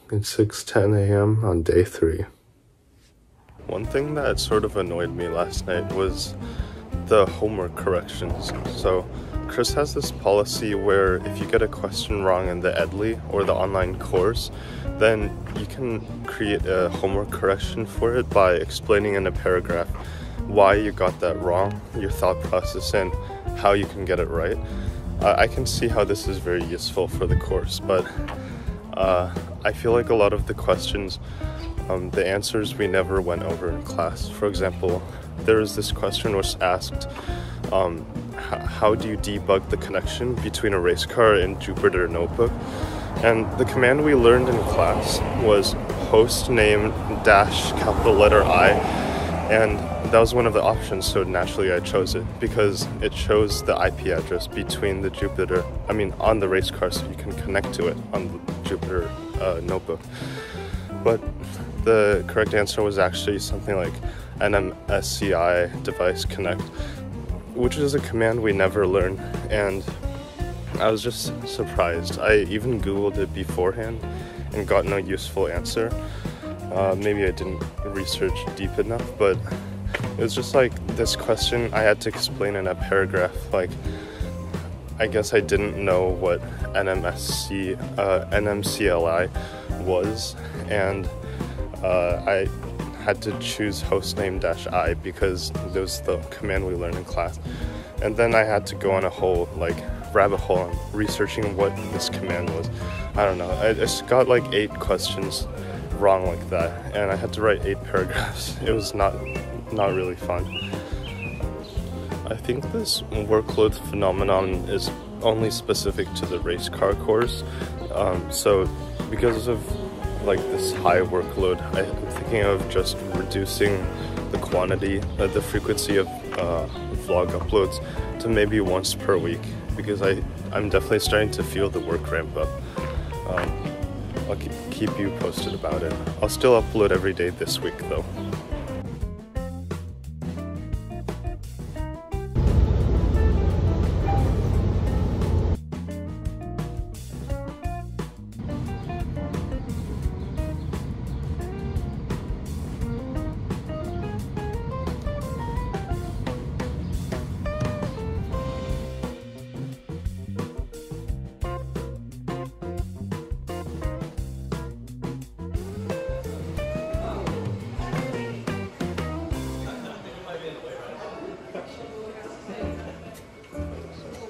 It's 6:10 a.m. on day 3. One thing that sort of annoyed me last night was the homework corrections. So Chris has this policy where if you get a question wrong in the Deley or the online course, then you can create a homework correction for it by explaining in a paragraph why you got that wrong, your thought process, and how you can get it right. I can see how this is very useful for the course, but I feel like a lot of the questions, the answers we never went over in class. For example, there was this question which asked, how do you debug the connection between a race car and Jupyter Notebook? And the command we learned in class was host name dash capital letter I, and that was one of the options, so naturally I chose it because it shows the IP address between the on the race car, so you can connect to it on the Jupyter Notebook. But the correct answer was actually something like NMSCI device connect, which is a command we never learned, and I was just surprised. I even Googled it beforehand and got no useful answer. Maybe I didn't research deep enough, but it was just like this question I had to explain in a paragraph. Like, I guess I didn't know what NMCLI was, and I had to choose hostname-I because that was the command we learned in class. And then I had to go on a whole rabbit hole on researching what this command was. I don't know, I just got like 8 questions wrong like that, and I had to write 8 paragraphs. It was not really fun. I think this workload phenomenon is only specific to the race car course. So because of this high workload, I'm thinking of just reducing the quantity, the frequency of vlog uploads to maybe once per week, because I'm definitely starting to feel the work ramp up. I'll keep you posted about it. I'll still upload every day this week though.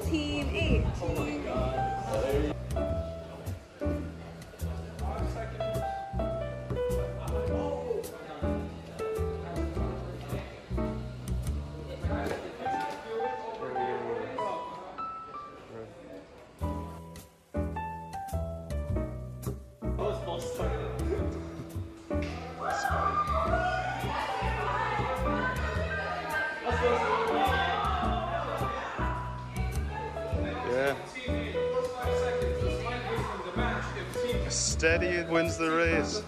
Team 8. Oh my god. Steady wins the race.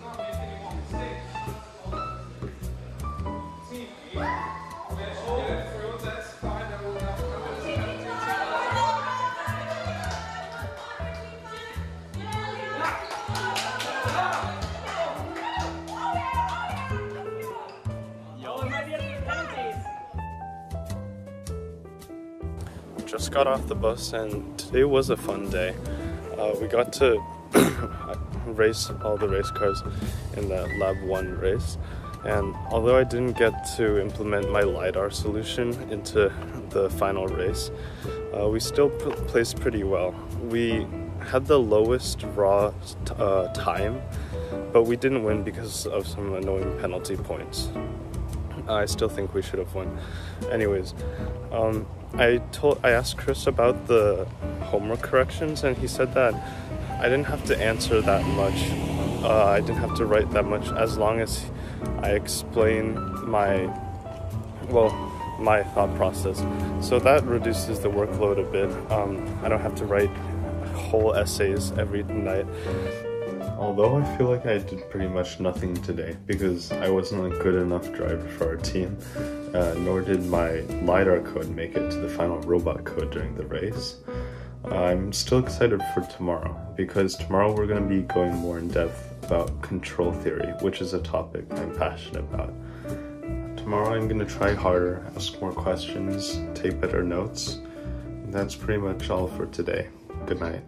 Just got off the bus and today was a fun day. We got to race all the race cars in the Lab 1 race, and although I didn't get to implement my LiDAR solution into the final race, we still placed pretty well. We had the lowest raw time, but we didn't win because of some annoying penalty points. I still think we should have won. Anyways, I asked Chris about the homework corrections, and he said that I didn't have to answer that much. I didn't have to write that much as long as I explain my thought process. So that reduces the workload a bit. I don't have to write whole essays every night. Although I feel like I did pretty much nothing today because I wasn't a good enough driver for our team, nor did my LiDAR code make it to the final robot code during the race. I'm still excited for tomorrow because tomorrow we're going to be going more in depth about control theory, which is a topic I'm passionate about. Tomorrow I'm going to try harder, ask more questions, take better notes. And that's pretty much all for today. Good night.